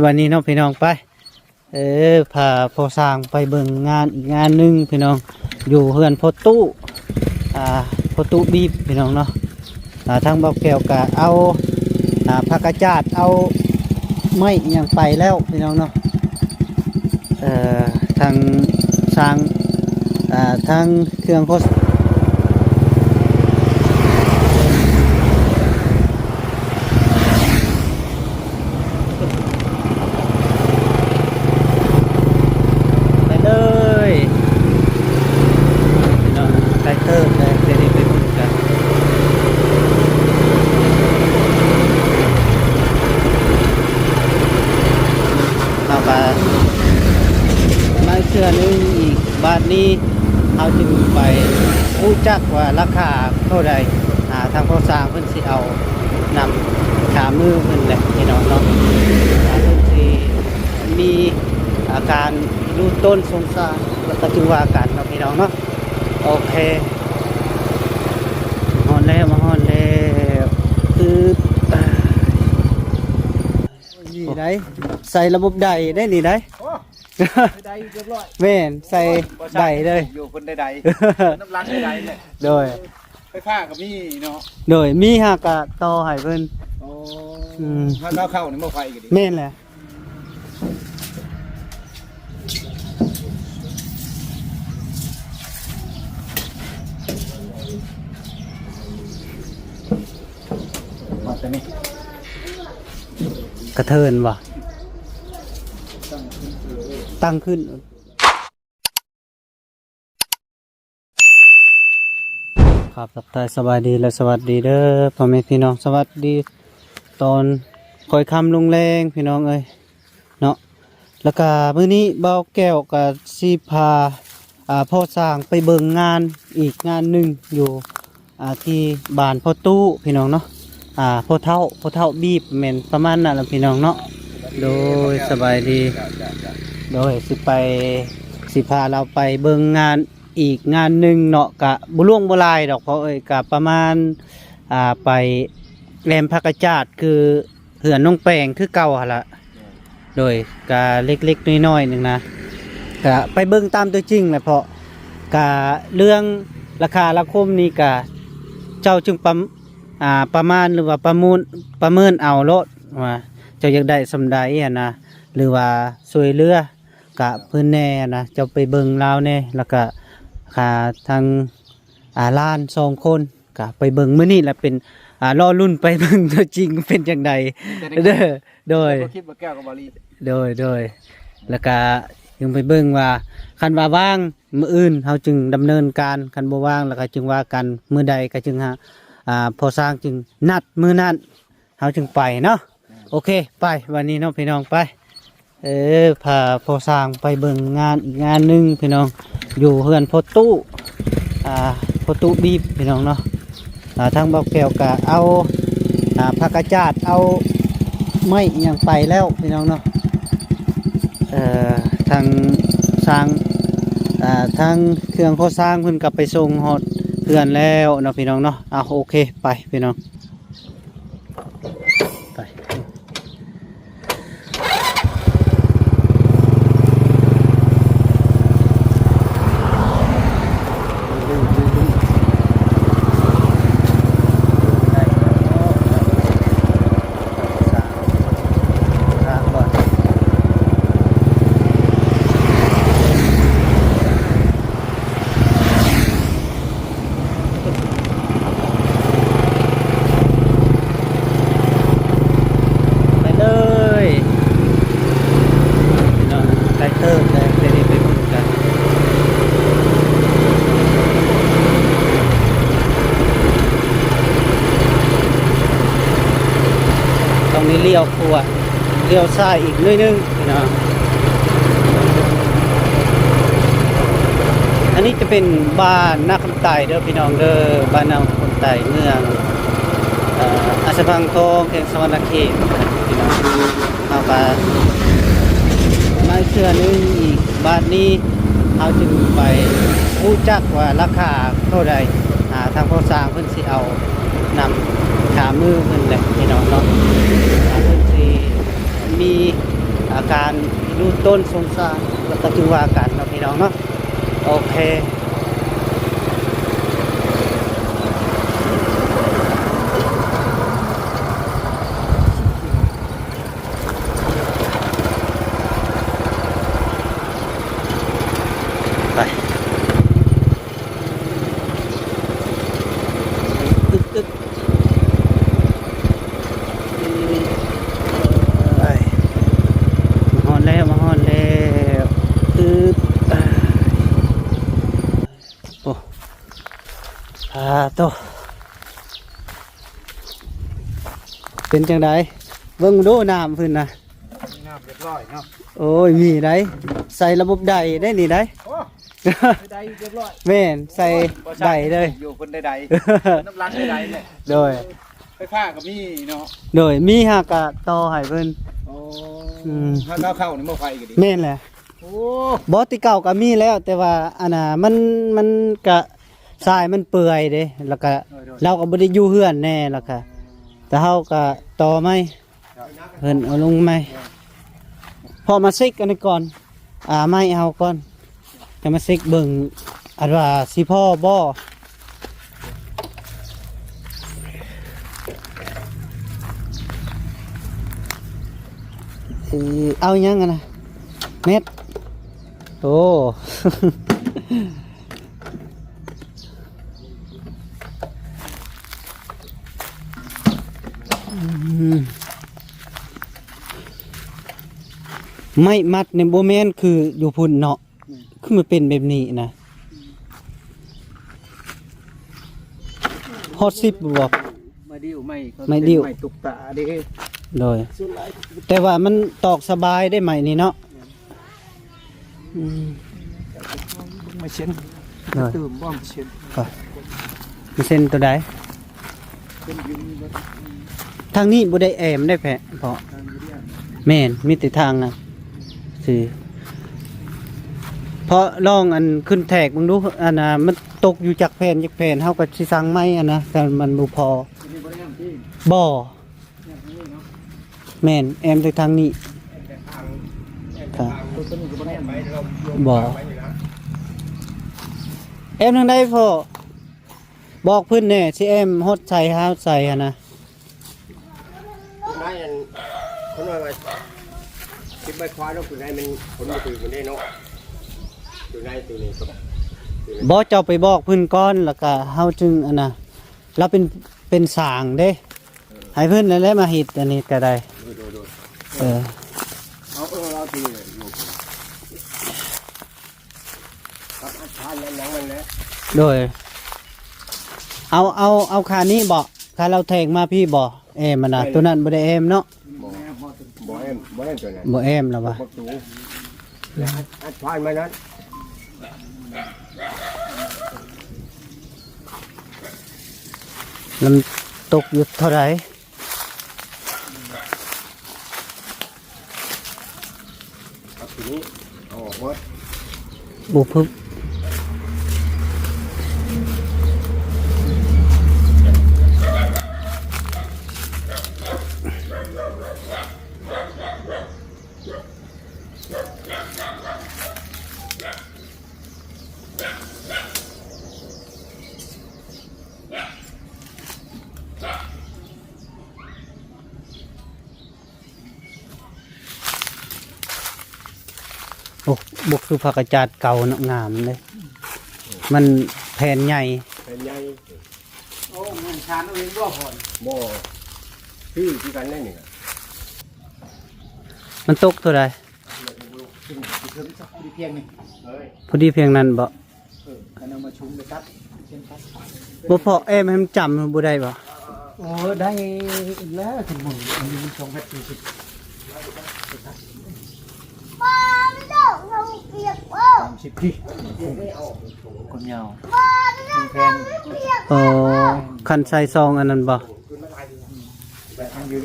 วันนี้น้องพี่น้องไปพาพอสร้างไปเบิ่งงานอีกงานหนึ่งพี่น้องอยู่เฮือนพอตู้พอตู้บีบพี่น้องเนาะทางเบาแก้วกะเอาผักกระจาดเอาไม้ยังไปแล้วพี่น้องเนาะทางสร้างทางเครื่องโพสไปเลยพี่น้องไกลเติมเลยเดี๋ยวนี้ไปพูดกันเอาไปมาเชื่อนึงอีกบ้านนี้เอาจึงไปรู้จักว่าราคาเท่าใดทางพ่อสร้างเพิ่นสิเอานำขามือเพิ่นแหละพี่น้องเนาะเพิ่นสิมีอาการดูต้นสงสารแล้วก็จึงว่ากันเนาะพี่น้องเนาะโอเคฮอนแล้วมาฮอนแล้วคือนี่ได้ใส่ระบบใดได้นี่ได้ได้เรียบร้อยแม่นใส่ใดเลยอยู่คนใดน้ำรังใดเลยโดยไฟฟ้ากับมีเนาะโดยมีหากะต่อให้เพิ่นโอ้ถ้าเข้านี่บ่ไฟก็ดีแม่นแหละมาแต่นี่กระเทินว่ะตั้งขึ้นครับทักทายสบายดีและสวัสดีเด้อพ่อแม่พี่น้องสวัสดีตอนคอยคำลงแรงพี่น้องเอ้ยเนาะแล้วก็มื้อนี้เบาแก้วกับซีพาพ่อสร้างไปเบิ่งงานอีกงานหนึ่งอยู่ที่บ้านพ่อตู้พี่น้องเนาะพ่อเท่าบีบแม่นประมาณนั้นแหละพี่น้องเนาะโดยสบายดีโดยสิพาเราไปเบิ่งงานอีกงานหนึ่งเนาะกะบุล่วงบุลายดอกเพราะกะประมาณไปแรมพักกระจาดคือเหือนน้องแปงคือเก่าหั่นละโดยกะเล็กๆน้อยๆหนึ่งนะกะไปเบิ่งตามตัวจริงแหละเพราะกะเรื่องราคาราคมนี่กะเจ้าจึงประมาณหรือว่าประเมินเอาโลดว่าเจ้าอยากได้สำใดนะหรือว่าสวยเรือกะเพิ่นแน่นะเจ้าไปเบิ่งลาวแน่แล้วก็ทางล้าน2คนกะไปเบิ่งมื้อนี้แหละเป็นรอรุ่นไปเบิ่งตัวจริงเป็นจังไดโดยคิดว่าแก้วกับบาลีโดยแล้วก็ยังไปเบิ่งว่าคันว่าว่างมื้ออื่นเฮาจึงดำเนินการคันบ่ว่างแล้วก็จึงว่ากันมื้อใดก็จึงพอสร้างจึงนัดมื้อนั้นเฮาจึงไปเนาะโอเคไปวันนี้เนาะพี่น้องไปพาพอสร้างไปเบิ่งงานอีกงานหนึ่งพี่น้องอยู่เฮือนพอตู้พอตู้บีบพี่น้องเนาะทางเบาแก้วกะเอาผักกระจาดเอาไม้ยังไปแล้วพี่น้องเนาะทางสร้างทางเครื่องพอสร้างเพิ่นกลับไปส่งฮอดเฮือนแล้วเนาะพี่น้องเนาะโอเคไปพี่น้องไปเลี้ยวขวาเลี้ยวซ้ายอีกนิดนึงนะอันนี้จะเป็นบ้านนาคำไต่เด้อพี่น้องเด้อบ้านนาคำไต่เมืองอาสพังทองเขตสวรรณเขตพี่น้องเอาไปมาเชื่อนึงอีกบ้านนี้เอาจึงไปรู้จักว่าราคาเท่าใดทางพ่อสร้างเพิ่นสิเอานำขามือเพิ่นแหละพี่น้องเนาะเพิ่นสิมี อาการดูต้นสงสารแล้วก็จึงว่ากันเนาะพี่น้องเนาะโอเคไปตึ๊ดไปมาฮอนแล้วมาฮอนแล้วตึ๊ดโอ้โตเป็นจังไดเบิ่งดูน้ำพื้นนะ น้ำเรียบร้อยเนาะ โอ้ยมีได้ใส่ระบบใดได้นี่ได้ โอ้ได้เรียบร้อย แม่นใส่ใดเลย อยู่คนใดน้ำรังใดเนี่ย โดย ไฟฟ้ากับมีเนาะ โดยมีหากะต่อให้เพิ่น โอ้ อืม ถ้าเข้านี่บ่ไฟก็ดี แม่นแหละ โอ้ บ่ติเก่าก็มีแล้ว แต่ว่าอันน่ะมันกะทรายมันเปื่อยเด้แล้วก็เราก็บ่ได้อยู่เฮือนแน่แล้วก็แต่เฮาก็ต่อไม้เพิ่นเอาลงไม้พอมาซิกอันนี้ก่อนไม้เอาก่อนจะมาซิกเบิ่งอันว่าสิพ่อบ่เอายังกันนะเม็ดโอ้ ไม่มัดในโบแมนคืออยู่พุ่นเนาะคือมันเป็นแบบนี้นะฮอตซิปบอก ไม่ดิ้วไม่ ไม่ดิ้ว ไม่ตุกตาเด้ โดยแต่ว่ามันตอกสบายได้ไหมนี่เนาะอืม ไม่เช่น โดย ตื่มบ้อมเช่น ก็มีเส้นตัวใด เป็นยืนรถ ทางนี้บ่ได้แอมได้แผะเพราะ ทางเรียน แม่นมีแต่ทางนะสิเพราะลองอันขึ้นแทกมึงดูอันน่ะมันตกอยู่จากแผ่นเฮาก็สิสั่งไม้อันนะแต่มันบ่พอ นี่บริการที่ บ่ เนี่ยทางนี้เนาะ แม่นแอมแต่ทางนี้ค่ะ ตัวนี้ก็บริการไปเรา บ่แอมทางใดพ่อบอกเพิ่นแน่สิแอมฮดใส่หาใส่หั่นนะ นายอันคนว่าคิดใบควายแล้วคือในมันผลมันคือมันได้เนาะอยู่ในตัวนี้ครับ บ่เจ้าไปบอกเพิ่นก่อนแล้วก็เฮาจึงอันน่ะเราเป็นสร้างเด้ให้เพิ่นนั่นแหละมาเฮ็ดอันนี้ก็ได้เออ เอาเราตีอยู่ ครับอัดทานแล้วหนังมันนะ โดยเอาคานี้บ่คาเราแทงมาพี่บ่แอมมันน่ะตัวนั้นบ่ได้แอมเนาะ บ่เอ็มตัวนั้น บ่แอมแล้วว่ะ ประตูแล้วอัดทานมานั้น มันตกอยู่เท่าไหร่ ครับทีนี้เอาออกหมด บ่พึบโอ้บุกคือผักกระจาดเก่าเนาะงามเลย มันแผ่นใหญ่ เป็นใหญ่ โอ้เงินชานเอาเองก็ผ่อน บ่ที่กันได้นี่ มันตกเท่าไหร่ ถึงสักดีเพียงนี่ เฮ้ย พอดีเพียงนั้นบ่ กันเอามาชุมเลยครับเช่นครับ บ่พอแอมให้มันจำบ่ได้บ่ โอ้ได้แล้วถึงหมื่นอันนี้มัน240 ba nó đâu không kịp đâu 30ที่คนยาว ba nó แพง không kịp โอ้คันใส่ซองอันนั้นบ่ แบบทั้งยืน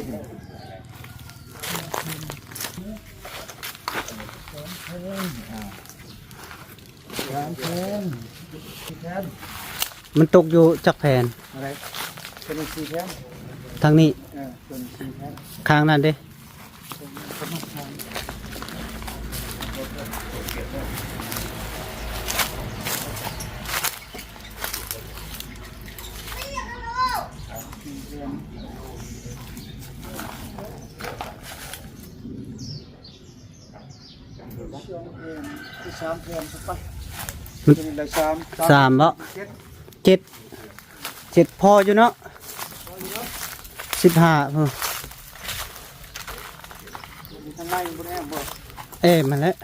มันตกอยู่จักแผ่น อะไรเป็น4แพง ทางนี้ เป็น4แพง ข้างนั้นเด้ ที่สามแผ่นสักไป มัน เป็นได้สาม สามบ่เจ็ดเจ็ดพออยู่เนาะ15เพิ่น มีทางในบนแอมบ่ มันแล้ว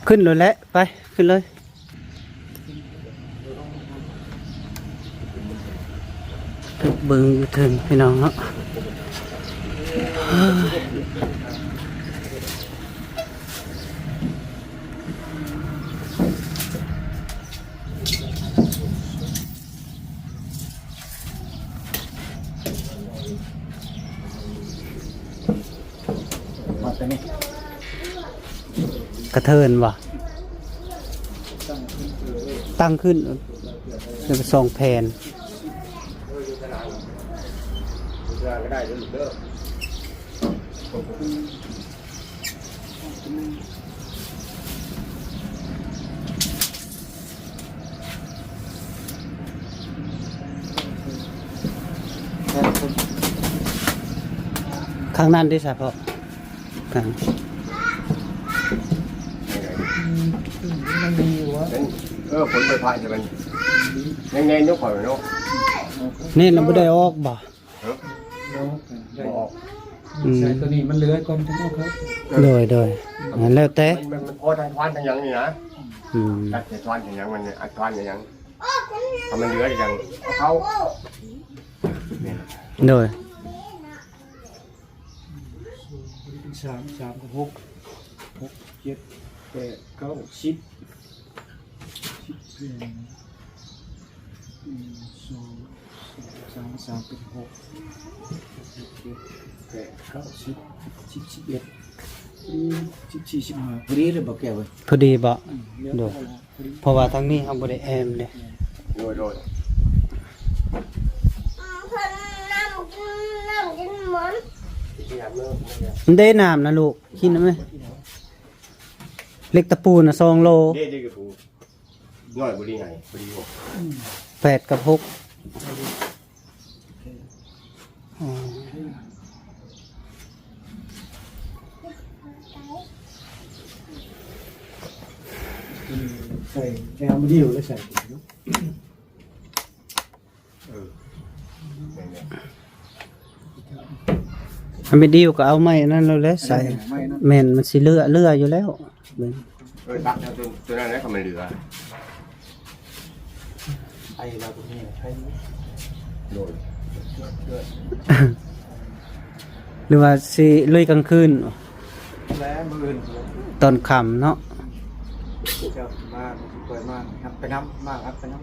ขึ้นเลยแหละไปขึ้นเลยเบิ่งอยู่ถึงพี่น้องเนาะมาแต่นี่ กระเทินว่ะตั้งขึ้นจะไปส่งแผน ก็ได้เด้อ ข้างนั้นได้ใช่ปะข้าง มันมีวะ ผลไปพายจะเป็นยังไงนุ๊กข่อยนุ๊ก นี่เราไม่ได้ออกบ่ บอก ใช่ตัวนี้มันเหลือก่อนทั้งหมดครับ โดยงั้นแล้วแต่ มันพอทานทานทั้งยังนี่นะ อืม ตัดแต่ทานทั้งยังมันอัดทานทั้งยังทำมันเหลืออย่างเขา โดย สามสามกับหกหกเจ็ดแปดเก้าสิบสองสามเป็นหกเจ็ดแปดเก้าสิบ11 14 15พอดีเลยบอกแกเว้ย พอดีบ่ โด โด ย ยเพราะว่าทั้งนี้เขาบ่ได้แอมเลย โดย น้ำกินหมอน มันได้น้ำนะลูกกินได้ไหมเล็กตะปูน่ะ2 โล เด็กกับผูน้อยบุรีไงบุรีหก 8 กับ 6อ๋อ ใส่แกวมาดิวแล้วใส่เนาะ มันไม่ดีก็เอาไม้นั่นเราเลยใส่แม่นมันสิเลื่ออยู่แล้วเบิ่ง ตักตัวนั้นแล้วเขามันเหลือ ไอเราตรงนี้ไอ โดย หรือว่าสิลุยกลางคืน แล้วมือ ตอนค่ำเนาะ จะมาเปิดมาครับไปน้ำมากครับไปน้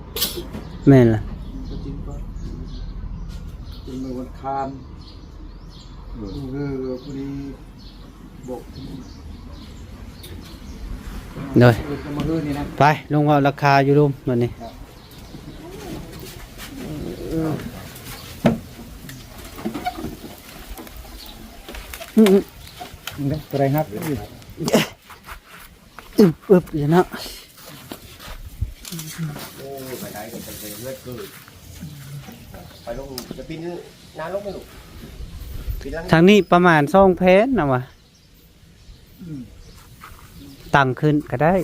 แม่นล่ะ ำก็จริงก็จริงมือวันคานมือพอดีบอก โดย จะมาฮื้อนี่นะ ไปลงว่าราคาอยู่รุมวันนี้อะไรครับ อึบอยู่เนาะ โอ้ไปไหนกันไปเลือดเกิดไปลงจะปีนนานลงไม่หลุดปีนลัง ทางนี้ประมาณ2 แผ่นนะวะตั้งขึ้นก็ได้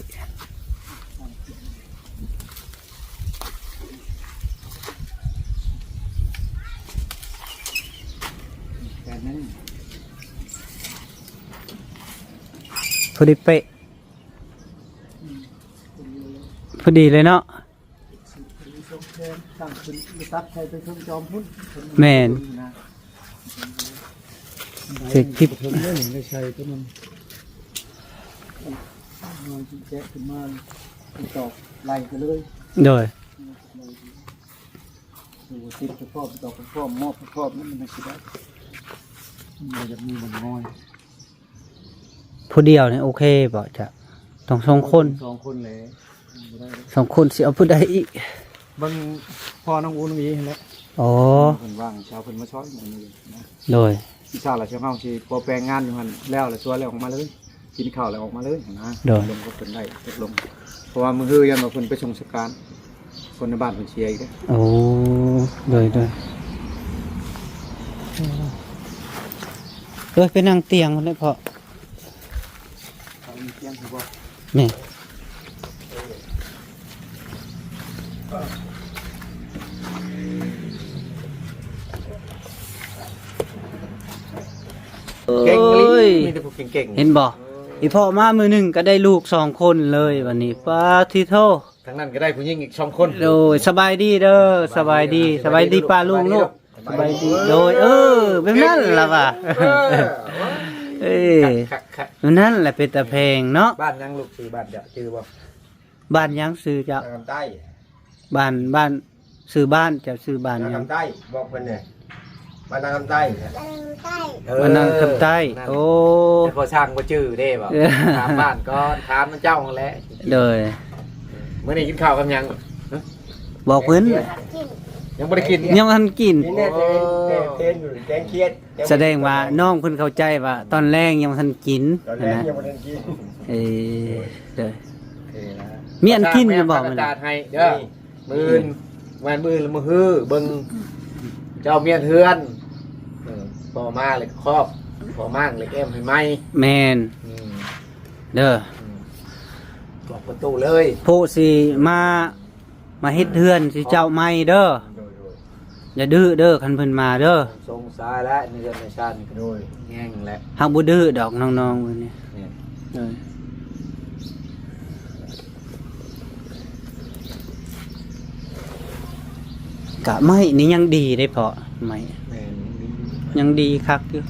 แต่นั้น พอดีเป๊ะพอดีเลยเนาะ ตั้งขึ้นตัดใครไปชมจอมพุ่น แม่น เสร็จคลิป ผมเล่นไม่ใช่ก็มันนอนแจ๊ะขึ้นมาตอกไหลไปเลย โดย ดูติดกระพอบตอกกระพอบมอบกระพอบนั่นมันไม่ใช่ได้มันจะมีมันน้อย ผู้เดียวเนี่ยโอเคบ่จะต้อง2 คน 2 คนเลย สองคนสิเอาผู้ใดอีก เบิ่งพ่อน้องอูน้องอีนั่นแหละ อ๋อ เพิ่นว่างชาวเพิ่นมาช้อยมันนี่นะ โดย อีชาละเช้าเฮาสิพอแปลงงานอยู่หั่นแล้วแล้วตัวแล้วออกมาเลยกินข้าวแล้วออกมาเลยนะลงก็เพิ่นได้ตกลงเพราะว่ามื้อฮือยันว่าเพิ่นไปส่งสการคนในบ้านเพิ่นเชียร์อีกเด้อ โอ้โดยไปนั่งเตียงมันได้พอ เอามีเตียงสิบ่ แม่ เก่ง เอ้ย มีแต่พวกเก่ง เห็นบ่อีพ่อมามือหนึ่งก็ได้ลูก2 คนเลยวันนี้ป้าทิโท ๆทั้งนั้นก็ได้ผู้หญิงอีก2 คน โดยสบายดีเด้อสบายดีป้าลุงลูกสบายดีโดยแบบนั้นล่ะว่ะเอ้ย คัก แบบนั้นแหละเป็นตะเพงเนาะ บ้านยังลูกชื่อบ้านเดี๋ยวชื่อบ่ บ้านยังซื้อเจ้า ทางใต้ บ้านซื้อบ้านจะซื้อบ้าน ทาง ยัง ใต้บอกเพิ่นเนี่ยบ้านทางใต้ ใต้ บ้านนางคำใต้โอ้ แต่พอช่างบ่ชื่อเด้บ่ เออ ถามบ้านก่อนถามมันเจ้านั่นแหละ โดย มื้อนี้กินข้าวกับหยัง บอกเพิ่น กิน ยังบ่ได้กิน ยังทันกิน กินเนี่ยเทนอยู่แกงเครียด แสดงว่าน้องเพิ่นเข้าใจว่า ตอนแรกยังทันกิน ตอนแรก นะ ยังบ่ได้กิน เอ้ยเด้อ โอเคนะ มีอันกินอยู่บ่ มื้อนี้ให้เด้อมื้ออื่นวันมื้ออื่นมื้อฮื้อเบิ่งเจ้าเมียนเฮือนพอมาเลยครอบพอมากเลยแอมให้ไหม แม่นเด้อ บอกประตูเลย ผู้สิมาเฮ็ดเฮือนสิเจ้าใหม่เด้ออย่าดื้อเด้อคันเพิ่นมาเด้อ สงสายแล้วในเดือนในชาติโดยแง่งแหละ หักบ่ดื้อดอกน้องๆเพิ่นนี่ เนี่ย เด้อกะไม่นี่ยังดีได้พอไม่ แม่น ยังดีคักอยู่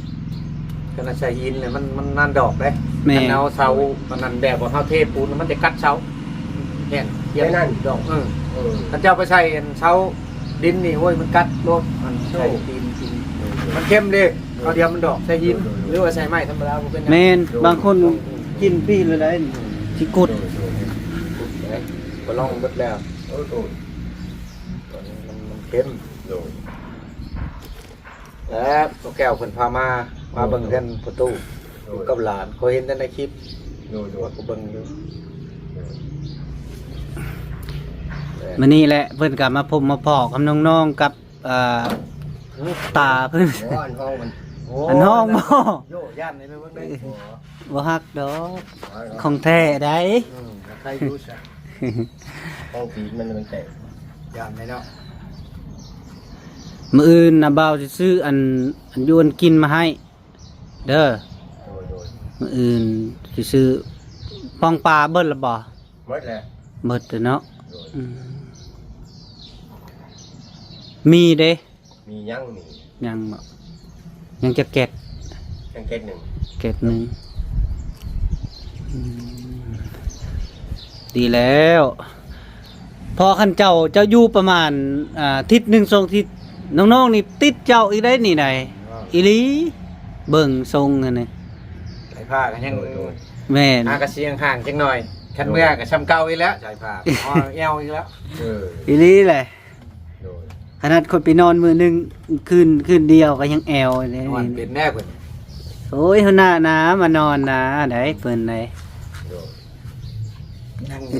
ขนาดใช้หินเนี่ยมันนั่นดอกเลย แม่ กันเอาเสามันนั่นแบบว่าเฮาเทปูนมันจะกัดเสาเนี่ยเยี่ยมนั่นดอกถ้าเจ้าไปใช้เสาดินนี่โอ้ยมันกัดรถมันใช้ดินมันเข้มดิเอาเดียวมันดอกใช้หินหรือว่าใช้ไม้ธรรมดาบ่เป็นหยัง แม่นบางคนกินพี่เลยได้สิกุด ก็ลองเบิดแล้วตอนนี้มันเข้มแล้วตัวแก้วเพิ่นพามาเบิ่งเรือนประตูอยู่กับหลานเคยเห็นแต่ในคลิปว่าก็เบิ่งอยู่ มื้อนี้แหละเพิ่นก็มาพบมาพอกับน้องๆกับตาเพิ่น อันห้องมัน อันห้องบ่ โยย่านในเบิ่งได้ บ่ฮักดอกของแท้ได้ ใครรู้ซะห้องผีมันแตกย่านได้เนาะ มื้ออื่นน่ะบ่าวสิซื้ออันยวนกินมาให้ เด้อมื้ออื่นสิซื้อปองปลาเบิดละบ่ หมดแล้ว เบิดเด้อเนาะอืมมีเด้ มียังมี ยังบ่ยังจะแกะ ยังเก็ดหนึ่ง เก็บหนึ่งดีแล้วพอขันเจ้าอยู่ประมาณทิศ1 2ทิศน้องๆนี่ติดเจ้าอีกได้นี่ไหนอีหลีเบิ่งทรงนั่นนี่ สายผ้ากันยัง แม่น กระเสียงห่างจังหน่อยคันเมื่อกับช้ำเก่าอีกแล้วสายผ้าอ๋อแอวอีกแล้ว อีหลีแหละขนาดคนไปนอนมื้อหนึงคืนเดียวก็ยังแอวเลย นอนเป็นแน่เพิ่น โอ้ยหัวหน้านะมานอนนะได้เพิ่นได้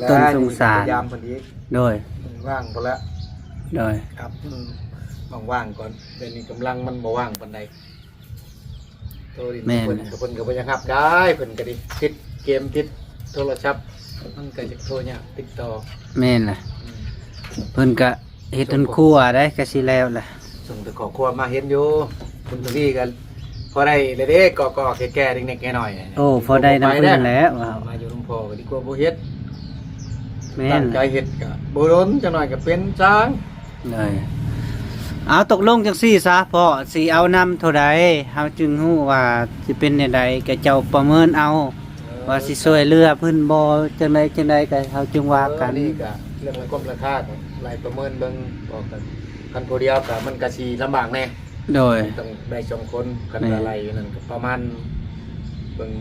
ต้นสงสาร พยายามเพิ่นอีก โดย ว่างพอแล้ว โดย ครับว่างๆก่อนเดี๋ยวนี้กำลังมันบ่ว่างปานใดโทรดิเพิ่นก็บ่อยากรับได้เพิ่นก็ดิติดเกมติดโทรศัพท์มันก็จะโทรยากติดต่อ แม่นล่ะเพิ่นก็เฮ็ดทันครัวได้ก็สิแล้วล่ะ ส่งแต่ขอครัวมาเห็นอยู่คุณทวีกันพอได้เด็กๆก็แก่ๆเด็กๆน้อยๆ โอ้พอได้นำเพิ่นแล้วว้าว มาอยู่ลำพอก็ดีกว่าบ่เฮ็ด แม่ ตั้ น งใจเฮ็ดก็บ่ล้นจังหน่อยก็เป็นจ้าง เลยเอาตกลงจังซี่ซะพ่อสิเอานำเท่าใดเฮาจึงฮู้ว่าสิเป็นแนวใดก็เจ้าประเมินเอาว่าสิช่วยเหลือเพิ่นบ่จังใดก็เฮาจึงว่ากัน นี่ก็เรื่องราคาก็ไล่ประเมินเบิ่งบอกกันคันผู้เดียวก็มันก็สิลำบากแน่ โดย ต้องได้2คนกันอะไรนั่นก็ประมาณเบิ่ง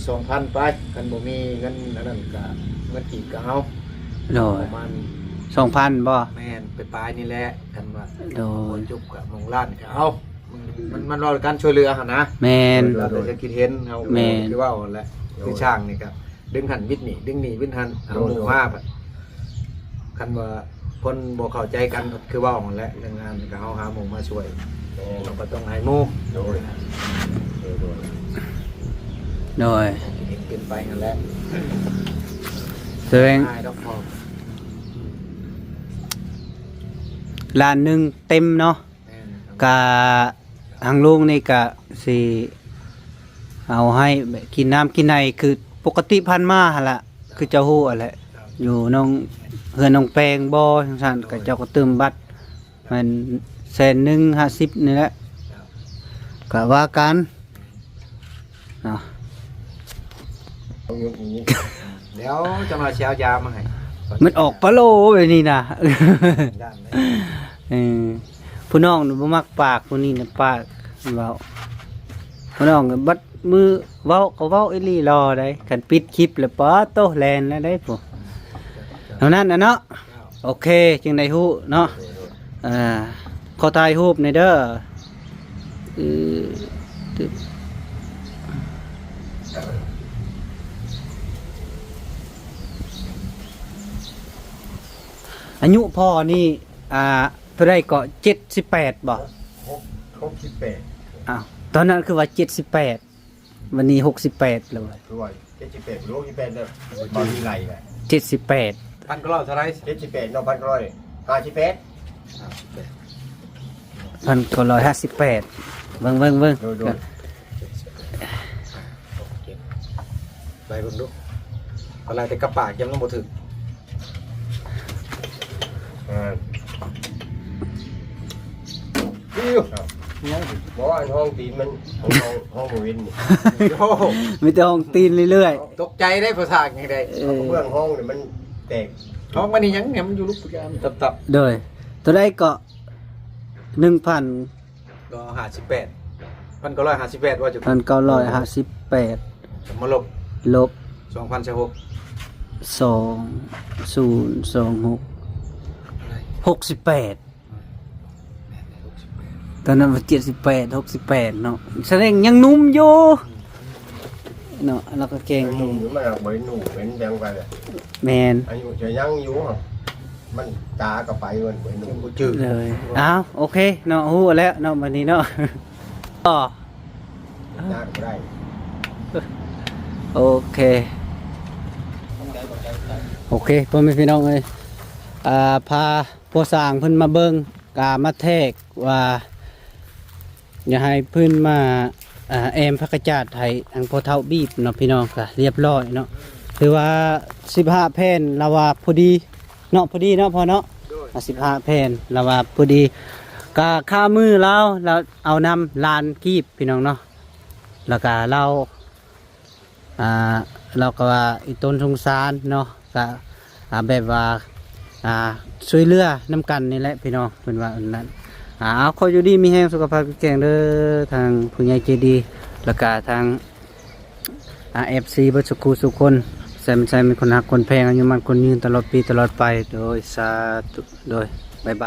2,000ไปคันบ่มีเงินอันนั้นก็เงินกีบก็เอา โดย ประมาณ 2,000บ่ แม่นไปปลายนี่แหละกันว่า โดย จุกกับมงล้านก็เอามันรอการช่วยเหลือหั่นนะ แม่น เราแต่จะคิดเห็นเฮา แม่น คือว่าเอาแหละคือช่างนี่ก็ดึงหันวิทย์นี่ดึงนี่วิทย์หันเอาหมู่มาบัดคันว่าคนบ่เข้าใจกันคือว่าเอาแหละเรื่องงานก็เฮาหาหมู่มาช่วยเราก็ต้องให้หมู่ โดย โดย เห็นเป็นไปนั่นแหละ แสดง ง่ายดอกพอ ล้านหนึงเต็มเนาะ แม่น กะทางลุงนี่กะสิเอาให้แบบกินน้ำกินในคือปกติพันมาหั่นล่ะคือเจ้าฮู้อะแหละอยู่น้องเฮือนน้องแปงบ่จังซั่นก็เจ้าก็เติมบัตรมัน150,000นี่แหละก็ว่ากันเนาะ เดี๋ยวจะมาเช้ายามาให้ มันออกปะโลแบบนี้นะ ด้านไหน เออผู้น้องนี่บ่มักปากผู้นี้น่ะปากเว้าผู้น้องก็บัดมือเว้าก็เว้าอีหลีรอได้คันปิดคลิปแล้วปะโตแลนแล้วได้พุเท่านั้นน่ะเนาะโอเคจึงได้ฮู้เนาะขอถ่ายรูปหน่อยเด้อตึ๊บอายุพ่อนี่เท่าไรก็78บ่ 68 อ้าวตอนนั้นคือว่า78วันนี้68แล้ว ด้วย78ลูก28เด้อบ่มีไหลแหละ 78 พันก็รอดเท่าไหร 78เนาะ1,158 1,958เบิ่ง โดย ไปเบิ่งดูอะไรแต่กระปากยังต้องบ่ถึง อิ้วบ่ว่าห้องตีนมันห้องบ่วินนี่ โอ้ มีแต่ห้องตีนเรื่อย ตกใจได้ภาษาไงได้ เบื้องห้องนี่มันแตก ท้องมันนี่ยังเนี่ยมันอยู่ลูกปุกยามตับ ๆโดยตัวใดก็ 1,000 ๆก็58พันก็ร้อย58ว่าจะ 1,958 มาลบ ลบ 2016 68ตอนนั้นว่า68เนาะแสดงยังหนุ่มอยู่เนาะแล้วก็เก่ง หนุ่มมันบ่หนุ่มเป็นจังไปเลย แมน อายุจะยังอยู่มันตาก็ไปมันบ่หนุ่ม กูจืด เลยอ้าวโอเคเนาะฮู้แล้วเนาะวันนี้เนาะอ๋อ ยากบ่ได้ โอเคพ่อแม่พี่น้องเอ้ยพาผู้สร้างเพิ่นมาเบิ่งมาแทกว่าอย่าให้เพิ่นมาแอมพักกระจาดให้ทางพ่อเฒ่าบีบเนาะพี่น้องก็เรียบร้อยเนาะคือว่า15แผ่นละว่าพอดีเนาะพอดีเนาะพอเนาะ15แผ่นละว่าพอดีก็ค่ามือเราเอานำลานกีบพี่น้องเนาะแล้วก็เราก็ว่าอีต้นสงสารเนาะก็แบบว่าช่วยเหลือน้ำกันนี่แหละพี่น้องเป็นว่าอันนั้นเอาขออยู่ดีมีแห้งสุขภาพแข็งเด้อทางผู้ใหญ่ใจดีแล้วก็ทางFC บัดสุขุสุคนแซมเป็นคนหักคนแพงอายุมันคนยืนตลอดปีตลอดไปโดยสาธุโดย